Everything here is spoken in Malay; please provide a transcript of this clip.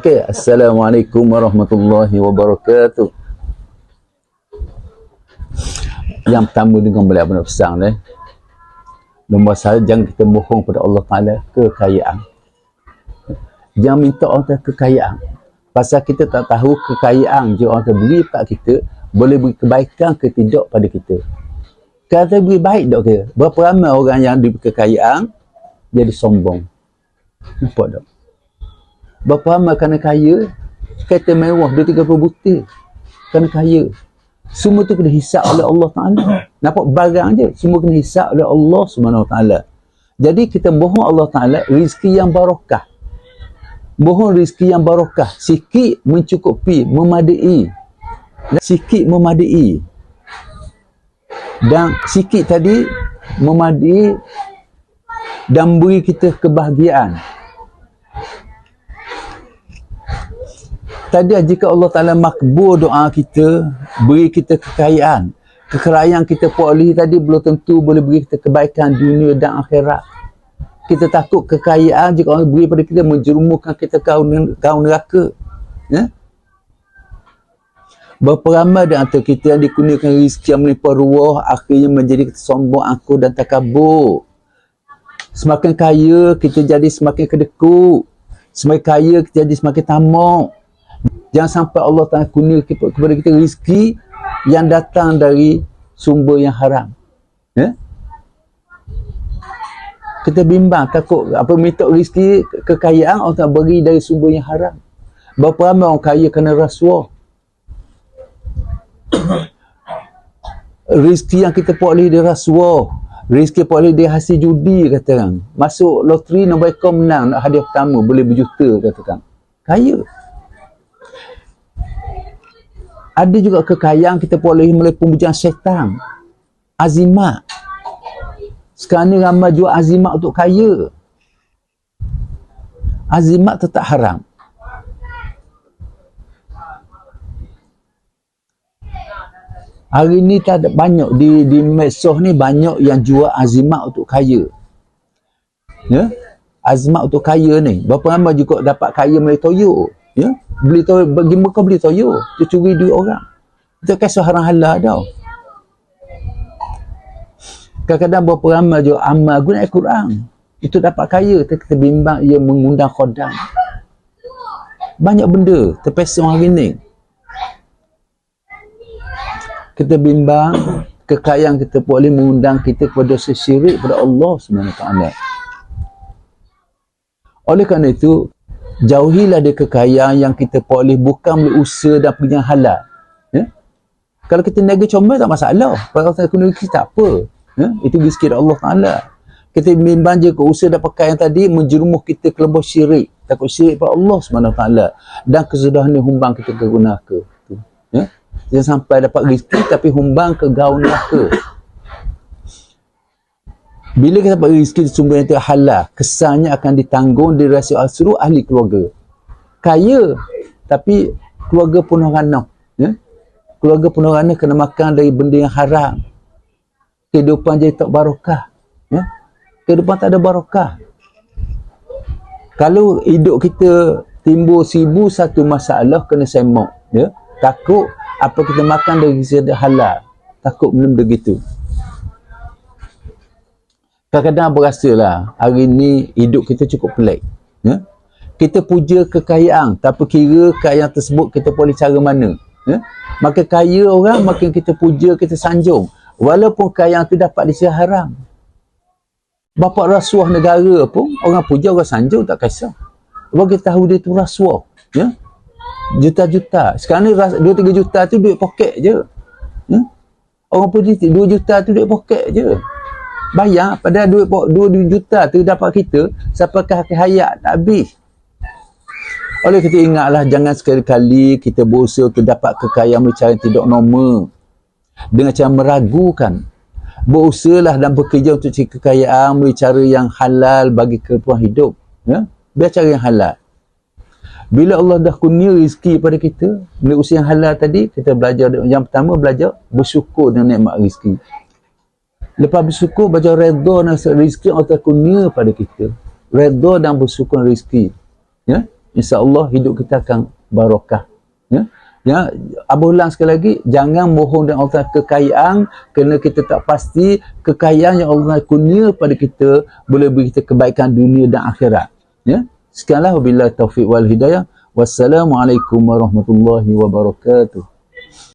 Okay, Assalamualaikum warahmatullahi wabarakatuh. Yang pertama dengan beliau benar pesan nombor satu, jangan kita bohong pada Allah Ta'ala kekayaan. Jangan minta orang Ta'ala kekayaan. Pasal kita tak tahu kekayaan je orang Ta'ala beri kat kita boleh beri kebaikan ke tidak pada kita. Kata beri baik tak ke? Berapa ramai orang yang diberi kekayaan jadi sombong. Nampak tak? Berapa ramai kerana kaya, kereta mewah, 2-3 butir kerana kaya. Semua tu kena hisap oleh Allah Ta'ala. Nampak barang je, semua kena hisap oleh Allah Subhanahu Wa Ta'ala. Jadi kita bohong Allah Ta'ala rezeki yang barakah. Bohong rezeki yang barakah, sikit mencukupi, memadai. Sikit memadai. Dan sikit tadi memadai dan beri kita kebahagiaan. Tadi jika Allah Ta'ala makbul doa kita, beri kita kekayaan. Kekayaan kita peroleh tadi belum tentu boleh beri kita kebaikan dunia dan akhirat. Kita takut kekayaan jika Allah beri pada kita menjerumuskan kita kau neraka. Ya? Berapa ramai di antara kita yang dikurniakan rezeki yang melimpah ruah, akhirnya menjadi kita sombong, angkuh dan takabur. Semakin kaya, kita jadi semakin kedekut. Semakin kaya, kita jadi semakin tamak. Jangan sampai Allah Ta'ala kurniakan kepada kita rezeki yang datang dari sumber yang haram. Ya? Kita bimbang, takut apa minta rezeki kekayaan Allah Ta'ala beri dari sumber yang haram. Berapa ramai orang kaya kerana rasuah. Rezeki yang kita peroleh dari rasuah, rezeki peroleh dari hasil judi, kata orang. Masuk loteri nombor ekor menang, nak hadiah pertama boleh berjuta, kata orang. Kaya. Ada juga kekayaan kita peroleh melalui pemujaan syaitan. Azimat. Sekarang ni ramai jual azimat untuk kaya. Azimat tetap haram. Hari ni tak ada banyak di medsos ni banyak yang jual azimat untuk kaya. Ya? Azimat untuk kaya ni. Berapa ramai juga dapat kaya melalui toyo. Ya? Beli toyo, bagi mereka beli toyo. Dia curi duit orang. Itu kisah haram halal tau. Kadang-kadang berapa ramai juga amal guna Al-Quran. Itu dapat kaya. Kita bimbang ia mengundang khodam. Banyak benda terpesong hari ni. Kita bimbang kekayaan kita boleh mengundang kita kepada sesyirik kepada Allah SWT. Oleh kerana itu, jauhilah dari kekayaan yang kita peroleh bukan melalui usaha dan perjalanan halal. Ya? Kalau kita niaga comel tak masalah. Kalau kita guna rezeki tak apa. Ya? Itu rezeki Allah Ta'ala. Kita bimbang je ke usaha dan perkara yang tadi menjerumus kita ke lembah syirik. Takut syirik pada Allah SWT. Dan kesudahan humbang kita ke neraka. Ya? Jangan sampai dapat rezeki tapi humbang ke gaun neraka. Bila kita dapat rezeki sumber yang tidak halal, kesannya akan ditanggung di rahsia seluruh ahli keluarga. Kaya tapi keluarga penuh ranah. Ya? Keluarga penuh ranah kena makan dari benda yang haram. Kehidupan jadi tak barakah. Ya? Kehidupan tak ada barakah. Kalau hidup kita timbul 1001 masalah, kena semok. Ya? Takut apa kita makan dari sisi halal. Takut belum begitu. Kadang-kadang berasalah hari ni hidup kita cukup pelik. Ya? Kita puja kekayaan, tak kira kekayaan tersebut kita boleh cara mana. Ya? Makin kaya orang, makin kita puja, kita sanjung. Walaupun kekayaan tu dapat di sisi haram. Bapak rasuah negara pun, orang puja, orang sanjung, tak kisah. Sebab kita tahu dia tu rasuah. Ya? Juta-juta. Sekarang ni 2-3 juta tu duit poket je. Ya? Orang puji 2 juta tu duit poket je. Bayar pada 2 juta tu dapat kita sampai ke akhir hayat tak habis. Oleh kita ingatlah jangan sekali-kali kita berusaha untuk dapat kekayaan melalui cara yang tidak normal. Dengan cara meragukan. Berusahalah dan bekerja untuk cari kekayaan melalui cara yang halal bagi kehidupan hidup. Ya? Biar cara yang halal. Bila Allah dah kurnia rezeki pada kita, melalui usaha yang halal tadi, kita belajar, yang pertama belajar bersyukur dengan nikmat rezeki. Lepas bersyukur, belajar redha dengan rezeki yang Allah kurnia pada kita. Redha dan bersyukur rezeki. Ya? insya-Allah hidup kita akan barakah. Ya. Ya, Abu ulang sekali lagi, jangan mohon dengan Allah kekayaan kerana kita tak pasti kekayaan yang Allah kurnia pada kita boleh beri kita kebaikan dunia dan akhirat. Ya. Sekianlah, wabillahi taufiq wal hidayah. Wassalamualaikum warahmatullahi wabarakatuh.